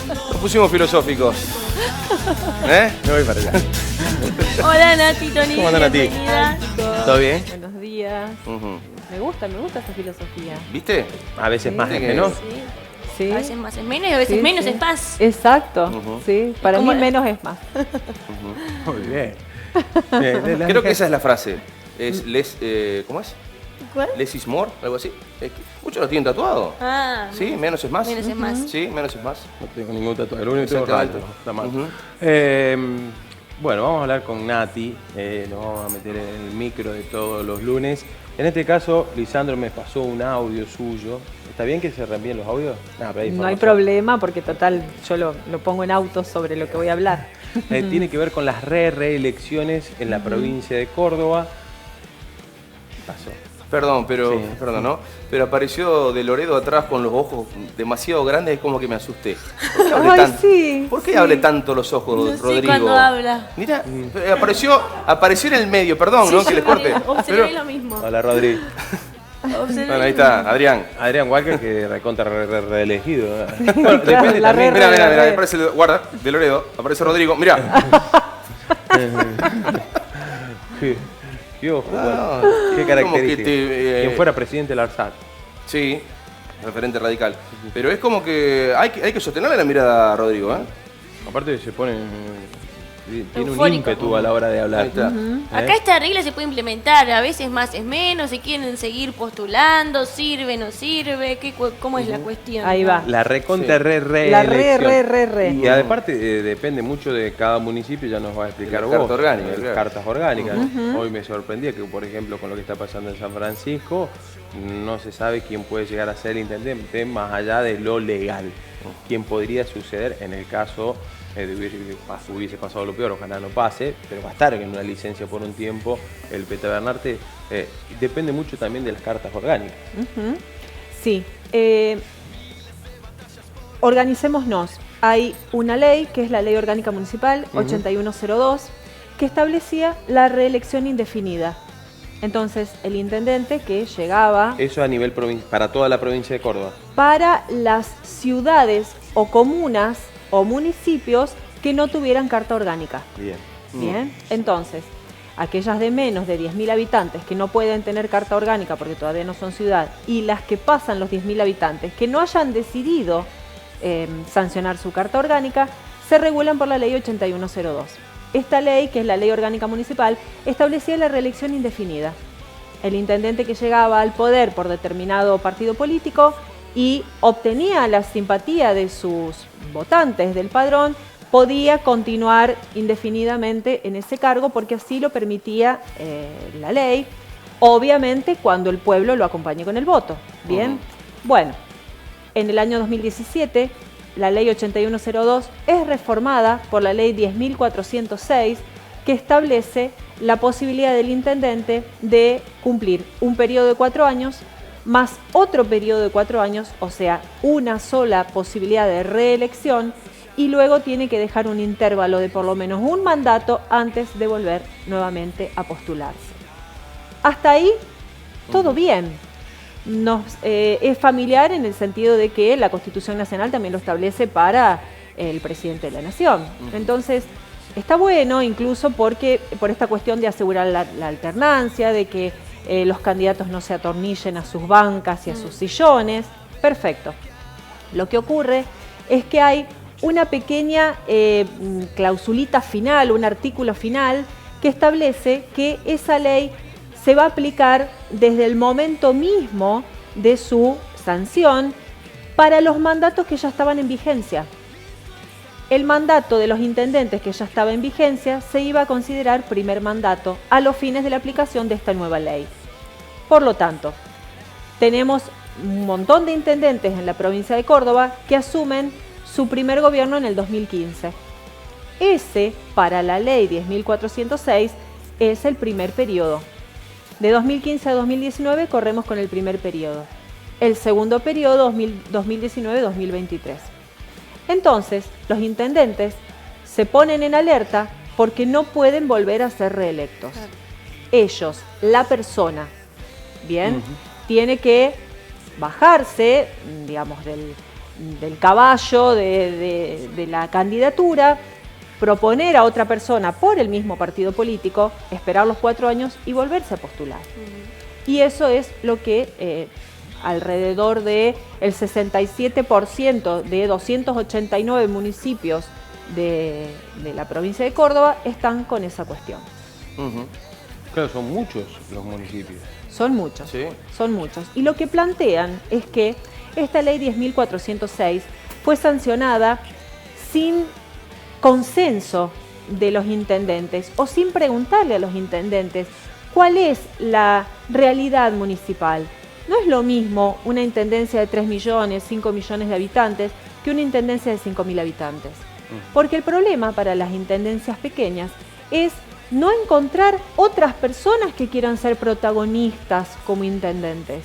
Nos pusimos filosóficos. Me voy para allá. Hola Nati, Tony. ¿Cómo anda, Nati? Bienvenida. ¿Todo bien? Buenos días. Me gusta esa filosofía. ¿Viste? A veces más ¿Viste es menos. Sí. Sí. A veces más es menos y a veces Sí, menos sí. es más. Exacto. Sí, para mí ¿Cómo? menos es más. Muy bien. Creo que esa es la frase. Es ¿cómo es? ¿Cuál? Less is more, algo así. Es que muchos lo tienen tatuado. Ah, Sí, menos es más. menos es más. Sí, menos es más. No tengo ningún tatuaje, lo único que tengo es Exactamente. rato, está mal. Ujú. Bueno, vamos a hablar con Nati, nos vamos a meter en el micro de todos los lunes. En este caso, Lisandro me pasó un audio suyo. ¿Está bien que se reenvíen los audios? Pero No hay información. problema porque total yo lo pongo en auto sobre lo que voy a hablar. Tiene que ver con las reelecciones en la provincia de Córdoba. ¿Qué pasó? Perdón, pero, Sí. perdón, ¿no? Pero apareció de Loredo atrás con los ojos demasiado grandes, es como que me asusté. ¿Por qué hable Ay, tanto? sí, ¿Por qué sí. hable tanto los ojos, No sé Rodrigo? cuándo habla. Mira, apareció en el medio, perdón, ¿no? Que les corte. Observé Pero- lo mismo. Hola, Rodri. Observé Bueno, ahí lo mismo. está, Adrián. Adrián Walker, que recontra reelegido. Claro, Depende la también. Mira, aparece guarda, de Loredo, aparece Rodrigo. Mira. Qué ojo, Ah, bueno, qué como característica. que Quien fuera presidente del ARSAT. Sí, referente radical. Pero es como que hay que sostenerle la mirada a Rodrigo, ¿eh? Aparte se pone... Tiene un Eufórico. ímpetu a la hora de hablar. Ahí está. Acá esta regla se puede implementar, a veces más es menos, si quieren seguir postulando, sirve, no sirve, ¿cómo es la cuestión? Ahí va. La recontra Sí. La reelección. re. Y aparte depende mucho de cada municipio, ya nos va a explicar De vos. las cartas orgánicas, Las claro. cartas orgánicas. Hoy me sorprendía que, por ejemplo, con lo que está pasando en San Francisco, no se sabe quién puede llegar a ser el intendente más allá de lo legal. Quién podría suceder en el caso de hubiese pasado lo peor, ojalá no pase, pero va a estar en una licencia por un tiempo el Peta Bernarte. Depende mucho también de las cartas orgánicas. Sí. Organicémonos. Hay una ley, que es la Ley Orgánica Municipal 8102, que establecía la reelección indefinida. Entonces, el intendente que llegaba Eso a nivel para toda la provincia de Córdoba. para las ciudades o comunas o municipios que no tuvieran carta orgánica. Bien. Bien, entonces, aquellas de menos de 10.000 habitantes que no pueden tener carta orgánica porque todavía no son ciudad, y las que pasan los 10.000 habitantes que no hayan decidido sancionar su carta orgánica, se regulan por la ley 8102. Esta ley, que es la Ley Orgánica Municipal, establecía la reelección indefinida. El intendente que llegaba al poder por determinado partido político y obtenía la simpatía de sus votantes del padrón, podía continuar indefinidamente en ese cargo porque así lo permitía la ley, obviamente cuando el pueblo lo acompañe con el voto. Bien, bueno, en el año 2017 la ley 8102 es reformada por la ley 10.406, que establece la posibilidad del intendente de cumplir un periodo de 4 años más otro periodo de 4 años, o sea, una sola posibilidad de reelección, y luego tiene que dejar un intervalo de por lo menos un mandato antes de volver nuevamente a postularse. Hasta ahí, todo bien. Es familiar en el sentido de que la Constitución Nacional también lo establece para el presidente de la Nación. Entonces, está bueno incluso porque por esta cuestión de asegurar la alternancia, de que los candidatos no se atornillen a sus bancas y a sus sillones. Perfecto. Lo que ocurre es que hay una pequeña clausulita final, un artículo final, que establece que esa ley se va a aplicar desde el momento mismo de su sanción para los mandatos que ya estaban en vigencia. El mandato de los intendentes que ya estaba en vigencia se iba a considerar primer mandato a los fines de la aplicación de esta nueva ley. Por lo tanto, tenemos un montón de intendentes en la provincia de Córdoba que asumen su primer gobierno en el 2015. Ese, para la ley 10.406, es el primer periodo. De 2015 a 2019 corremos con el primer periodo. El segundo periodo, 2019-2023. Entonces, los intendentes se ponen en alerta porque no pueden volver a ser reelectos. Ellos, la persona, ¿bien? Tiene que bajarse, digamos, del caballo de la candidatura, proponer a otra persona por el mismo partido político, esperar los 4 años y volverse a postular. Y eso es lo que alrededor del 67% de 289 municipios de la provincia de Córdoba están con esa cuestión. Claro, son muchos los municipios. Son muchos, Sí. son muchos. Y lo que plantean es que esta ley 10.406 fue sancionada sin consenso de los intendentes o sin preguntarle a los intendentes cuál es la realidad municipal. No es lo mismo una intendencia de 3 millones, 5 millones de habitantes que una intendencia de 5.000 habitantes. Porque el problema para las intendencias pequeñas es no encontrar otras personas que quieran ser protagonistas como intendentes.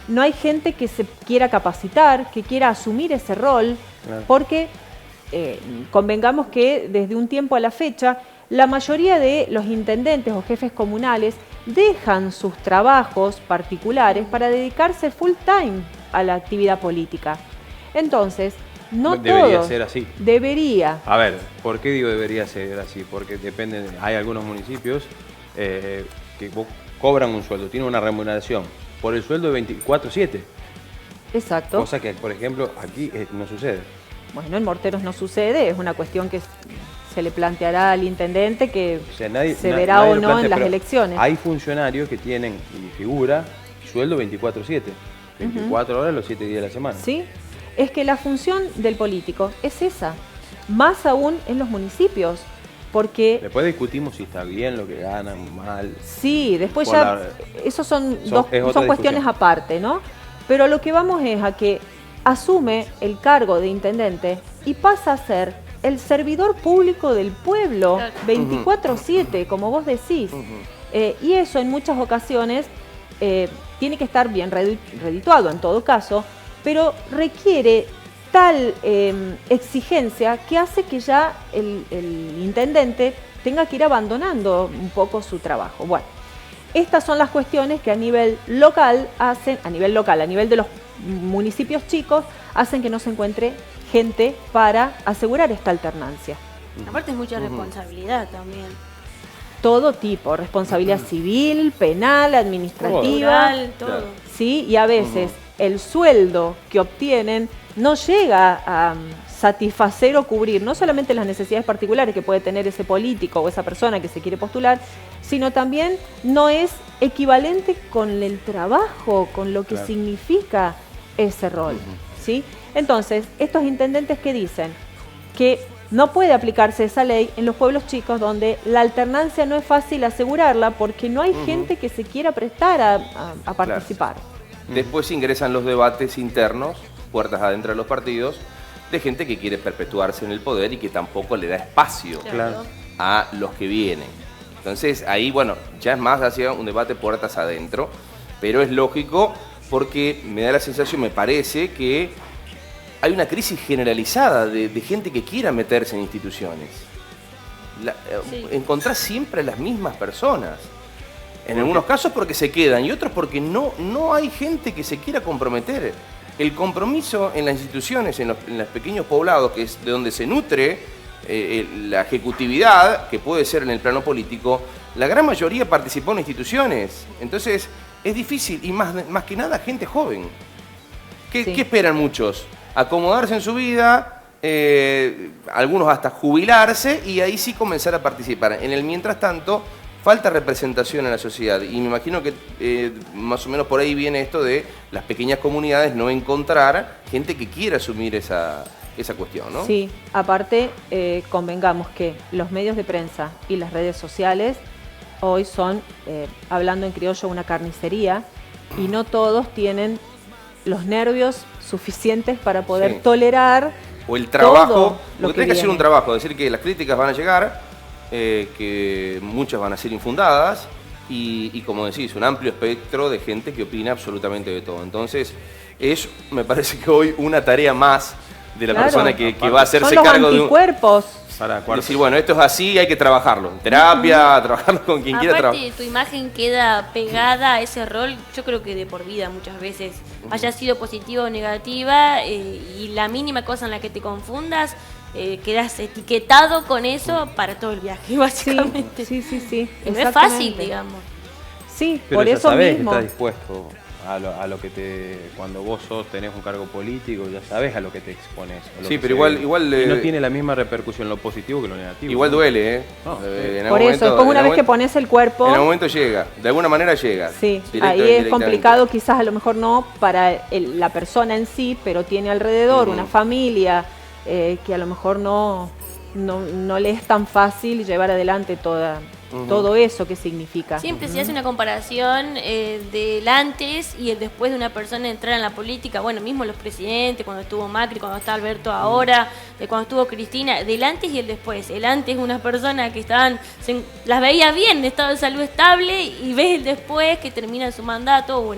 No hay gente que se quiera capacitar, que quiera asumir ese rol, Claro. porque convengamos que desde un tiempo a la fecha, la mayoría de los intendentes o jefes comunales dejan sus trabajos particulares para dedicarse full time a la actividad política. Entonces, no Debería todos. ser así. Debería. A ver, ¿por qué digo debería ser así? Porque depende, hay algunos municipios que cobran un sueldo, tienen una remuneración por el sueldo de 24/7, Exacto. cosa que, por ejemplo, aquí no sucede. Bueno, en Morteros no sucede, es una cuestión que se le planteará al intendente que O sea, nadie, se na- verá nadie o lo no plantea, en las pero elecciones. Hay funcionarios que tienen, y figura, sueldo 24/7, 24 horas los 7 días de la semana. ¿Sí? Es que la función del político es esa, más aún en los municipios, porque Después discutimos si está bien lo que ganan, mal. sí, después Por ya, la- esos son es son otra cuestiones discusión. aparte, ¿no? Pero lo que vamos es a que asume el cargo de intendente y pasa a ser el servidor público del pueblo, Claro. 24/7, como vos decís. Y eso en muchas ocasiones tiene que estar bien redituado en todo caso, pero requiere tal exigencia que hace que ya el intendente tenga que ir abandonando un poco su trabajo. Bueno, estas son las cuestiones que a nivel local hacen, a nivel de los municipios chicos, hacen que no se encuentre gente para asegurar esta alternancia. Aparte es mucha responsabilidad también. Todo tipo, responsabilidad civil, penal, administrativa. Cultural, todo. Claro. ¿Sí? Y a veces el sueldo que obtienen no llega a satisfacer o cubrir no solamente las necesidades particulares que puede tener ese político o esa persona que se quiere postular, sino también no es equivalente con el trabajo, con lo que Claro. significa ese rol. ¿Sí? Entonces, estos intendentes que dicen que no puede aplicarse esa ley en los pueblos chicos donde la alternancia no es fácil asegurarla porque no hay gente que se quiera prestar a participar. Después ingresan los debates internos, puertas adentro de los partidos, de gente que quiere perpetuarse en el poder y que tampoco le da espacio Claro. a los que vienen. Entonces ahí, bueno, ya es más hacia un debate puertas adentro, pero es lógico porque me da la sensación, me parece que hay una crisis generalizada de gente que quiera meterse en instituciones. Sí. Encontrás siempre a las mismas personas. En algunos casos porque se quedan y otros porque no hay gente que se quiera comprometer. El compromiso en las instituciones, en los pequeños poblados, que es de donde se nutre la ejecutividad, que puede ser en el plano político, la gran mayoría participó en instituciones. Entonces es difícil y más que nada gente joven. Sí. ¿Qué esperan muchos? Acomodarse en su vida, algunos hasta jubilarse y ahí sí comenzar a participar. En el mientras tanto, falta representación en la sociedad y me imagino que más o menos por ahí viene esto de las pequeñas comunidades no encontrar gente que quiera asumir esa cuestión, ¿no? Sí, aparte convengamos que los medios de prensa y las redes sociales hoy son, hablando en criollo, una carnicería y no todos tienen los nervios suficientes para poder Sí. tolerar O el trabajo, todo lo porque tenés que hacer viene. un trabajo, decir que las críticas van a llegar, que muchas van a ser infundadas y como decís, un amplio espectro de gente que opina absolutamente de todo. Entonces, es, me parece que hoy una tarea más de la Claro. persona que va a hacerse son los cargo de un... anticuerpos, decir, bueno, esto es así, hay que trabajarlo. En terapia, trabajarlo con quien quiera trabajar. Aparte, tu imagen queda pegada a ese rol, yo creo que de por vida muchas veces, haya sido positiva o negativa, y la mínima cosa en la que te confundas, quedas etiquetado con eso para todo el viaje, básicamente. Sí. Y no es fácil, digamos. Sí, pero por ya eso sabés mismo. que estás dispuesto a lo que cuando vos tenés un cargo político, ya sabés a lo que te expones. Sí, pero igual y no tiene la misma repercusión lo positivo que lo negativo. Igual duele, ¿eh? No, por eso, después una vez que pones el cuerpo... En algún momento llega, de alguna manera llega. Sí, ahí es complicado, quizás a lo mejor no para la persona en sí, pero tiene alrededor una familia que a lo mejor no le es tan fácil llevar adelante todo eso que significa. Siempre se hace una comparación del antes y el después de una persona entrar en la política. Bueno, mismo los presidentes, cuando estuvo Macri, cuando está Alberto ahora, cuando estuvo Cristina, del antes y el después. El antes, una persona que las veía bien, en estado de salud estable, y ves el después que termina su mandato o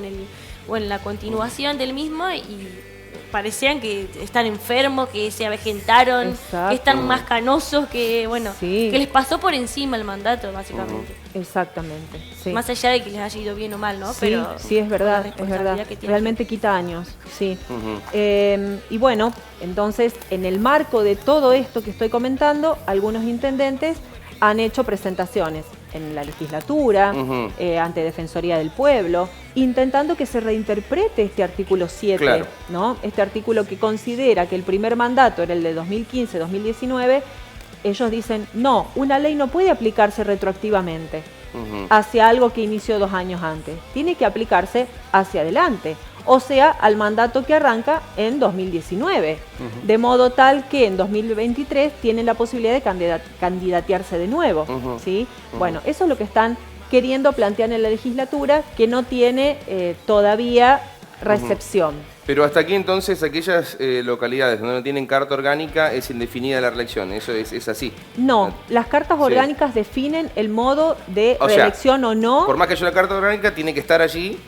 en la continuación del mismo y parecían que están enfermos, que se avejentaron, Exacto. que están más canosos, que Sí. que les pasó por encima el mandato, básicamente. Exactamente, sí. Más allá de que les haya ido bien o mal, ¿no? Sí, Pero sí, es verdad, con la responsabilidad que tienen. Realmente quita años, sí. Y bueno, entonces, en el marco de todo esto que estoy comentando, algunos intendentes han hecho presentaciones en la legislatura, ante Defensoría del Pueblo, intentando que se reinterprete este artículo 7, Claro. ¿no? Este artículo que considera que el primer mandato era el de 2015-2019, ellos dicen, no, una ley no puede aplicarse retroactivamente hacia algo que inició 2 años antes, tiene que aplicarse hacia adelante, o sea, al mandato que arranca en 2019, de modo tal que en 2023 tienen la posibilidad de candidatearse de nuevo, ¿sí? Bueno, eso es lo que están queriendo plantear en la legislatura, que no tiene todavía recepción. Pero hasta aquí entonces aquellas localidades donde no tienen carta orgánica es indefinida la reelección, eso es así. No, las cartas Sí. orgánicas definen el modo de O sea, reelección o no. Por más que haya una carta orgánica, tiene que estar allí,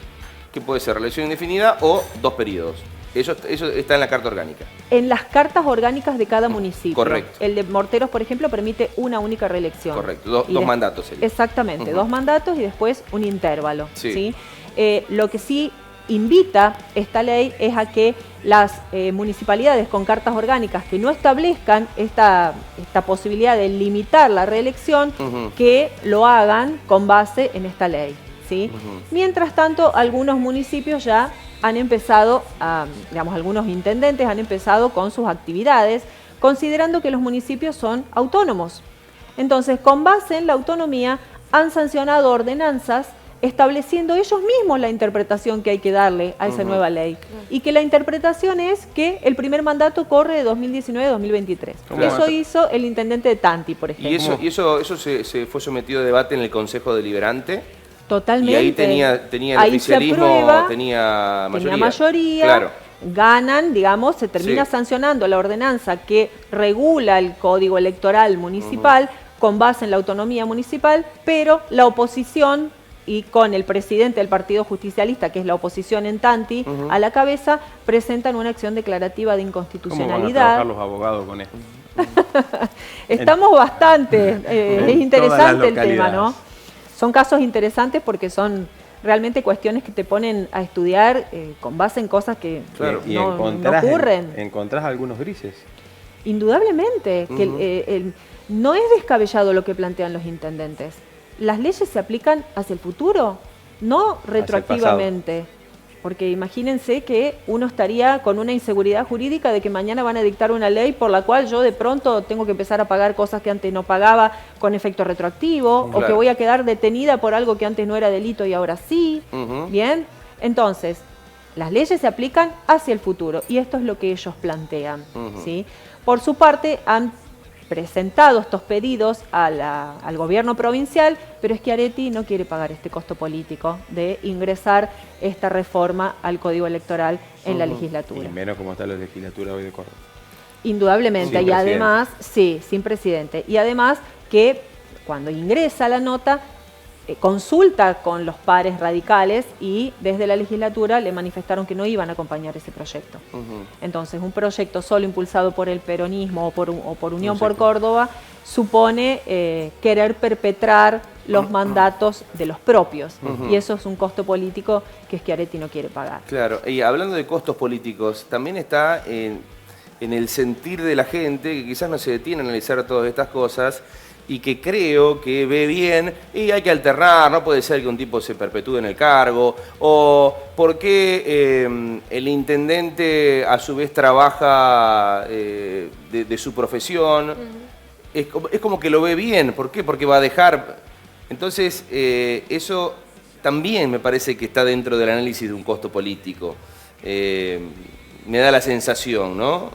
que puede ser reelección indefinida o 2 periodos. Eso está en la carta orgánica. En las cartas orgánicas de cada municipio. Correcto. El de Morteros, por ejemplo, permite una única reelección. Correcto, dos mandatos sería. Exactamente, 2 mandatos y después un intervalo. Sí. ¿Sí? Lo que sí invita esta ley es a que las municipalidades con cartas orgánicas que no establezcan esta posibilidad de limitar la reelección, que lo hagan con base en esta ley. ¿Sí? Mientras tanto, algunos municipios ya han empezado, algunos intendentes han empezado con sus actividades, considerando que los municipios son autónomos. Entonces, con base en la autonomía, han sancionado ordenanzas estableciendo ellos mismos la interpretación que hay que darle a esa nueva ley. Y que la interpretación es que el primer mandato corre de 2019 a 2023. Eso hizo el intendente de Tanti, por ejemplo. Y eso se fue sometido a debate en el Consejo Deliberante. Totalmente. Y ahí tenía el Ahí se oficialismo, aprueba, tenía mayoría. Claro. Ganan, digamos, se termina sancionando la ordenanza que regula el Código Electoral Municipal con base en la autonomía municipal, pero la oposición, y con el presidente del Partido Justicialista, que es la oposición en Tanti, a la cabeza, presentan una acción declarativa de inconstitucionalidad. ¿Cómo van a trabajar los abogados con esto? Estamos bastante, es interesante el tema, localidades. ¿no? Son casos interesantes porque son realmente cuestiones que te ponen a estudiar con base en cosas que Claro. Y no ocurren. encontrás algunos grises. Indudablemente, que no es descabellado lo que plantean los intendentes. Las leyes se aplican hacia el futuro, no retroactivamente. Porque imagínense que uno estaría con una inseguridad jurídica de que mañana van a dictar una ley por la cual yo de pronto tengo que empezar a pagar cosas que antes no pagaba con efecto retroactivo, o que voy a quedar detenida por algo que antes no era delito y ahora sí. Bien, entonces, las leyes se aplican hacia el futuro y esto es lo que ellos plantean. ¿Sí? Por su parte, han presentado estos pedidos al gobierno provincial, pero Schiaretti no quiere pagar este costo político de ingresar esta reforma al Código Electoral en la legislatura. Y menos como está la legislatura hoy de Córdoba. Indudablemente, Sin y además, sí, sin presidente. Y además que cuando ingresa la nota, consulta con los pares radicales y desde la legislatura le manifestaron que no iban a acompañar ese proyecto. Entonces, un proyecto solo impulsado por el peronismo o por Unión por Córdoba supone querer perpetrar los mandatos de los propios. Y eso es un costo político que Schiaretti no quiere pagar. Claro, y hablando de costos políticos, también está en el sentir de la gente, que quizás no se detiene a analizar todas estas cosas, y que creo que ve bien, y hay que alternar, no puede ser que un tipo se perpetúe en el cargo, o por qué el intendente a su vez trabaja de su profesión. Es como que lo ve bien. ¿Por qué? Porque va a dejar. Entonces, eso también me parece que está dentro del análisis de un costo político. Me da la sensación, ¿no?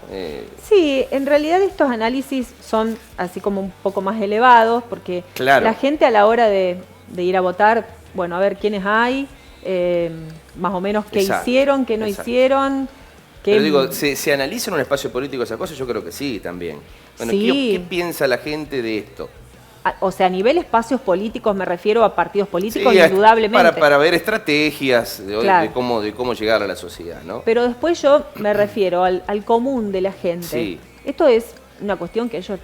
Sí, en realidad estos análisis son así como un poco más elevados, porque claro, la gente a la hora de ir a votar, bueno, a ver quiénes hay, más o menos qué hicieron, qué no hicieron. Pero digo, ¿se analiza en un espacio político esas cosas? Yo creo que sí, también. Bueno, sí. ¿Qué piensa la gente de esto? O sea, a nivel espacios políticos me refiero a partidos políticos, indudablemente. Para ver estrategias Claro. de cómo llegar a la sociedad, ¿no? Pero después yo me refiero al común de la gente. Sí. Esto es una cuestión que ellos,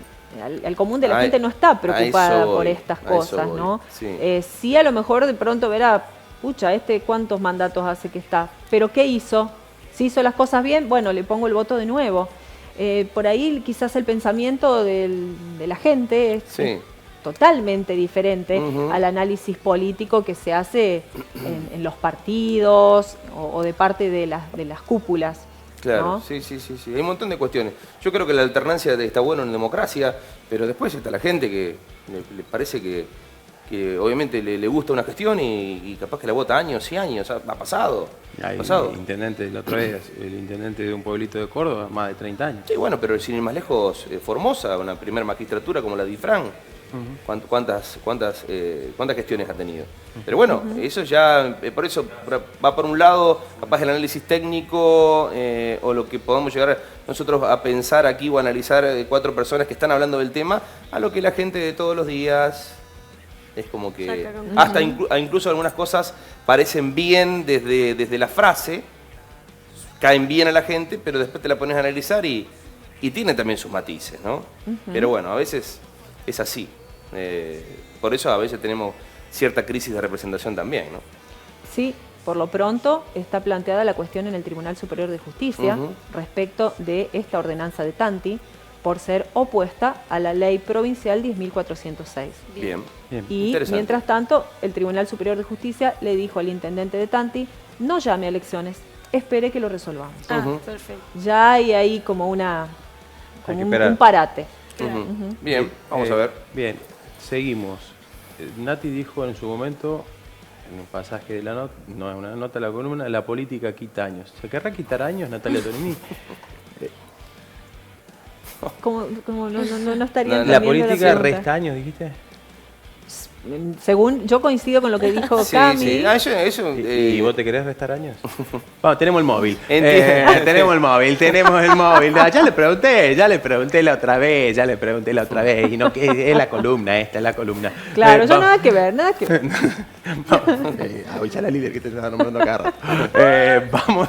al común de la gente no está preocupada por estas cosas, ¿no? Sí. Sí, a lo mejor de pronto verá, pucha, ¿cuántos mandatos hace que está? ¿Pero qué hizo? Si hizo las cosas bien, bueno, le pongo el voto de nuevo. Por ahí quizás el pensamiento de la gente es totalmente diferente al análisis político que se hace en los partidos o de parte de las cúpulas. Claro, ¿no? sí. Hay un montón de cuestiones. Yo creo que la alternancia está buena en democracia, pero después está la gente que le parece que obviamente le gusta una gestión y capaz que la vota años y años. Ha pasado. Hay intendente, la otra vez, el intendente de un pueblito de Córdoba, más de 30 años. Sí, bueno, pero sin ir más lejos, Formosa, una primera magistratura como la de Ifrán. ¿Cuántas gestiones ha tenido? Pero bueno, eso ya, por eso va por un lado, capaz el análisis técnico o lo que podamos llegar nosotros a pensar aquí o analizar 4 personas que están hablando del tema, a lo que la gente de todos los días es como que hasta incluso algunas cosas parecen bien desde la frase, caen bien a la gente, pero después te la pones a analizar y tiene también sus matices, ¿no? Pero bueno, a veces es así. Por eso a veces tenemos cierta crisis de representación también, ¿no? Sí, por lo pronto está planteada la cuestión en el Tribunal Superior de Justicia respecto de esta ordenanza de Tanti por ser opuesta a la ley provincial 10.406. Bien. Y mientras tanto, el Tribunal Superior de Justicia le dijo al intendente de Tanti, no llame a elecciones, espere que lo resolvamos. Perfecto. Ya hay ahí como un parate. Bien, vamos a ver. Bien, seguimos. Nati dijo en su momento, en un pasaje de la nota, no es una nota de la columna, la política quita años. ¿Se querrá quitar años, Natalia Tonini? ¿Cómo no estaría La política resta años, dijiste. Según yo coincido con lo que dijo Cami. Sí. ¿Y vos te querés restar años? Vamos, tenemos el móvil. Tenemos el móvil. No, ya le pregunté la otra vez. Y no, que es la columna esta, es la columna. Claro, yo nada que ver. Hoy ya la líder que te está nombrando acá. Vamos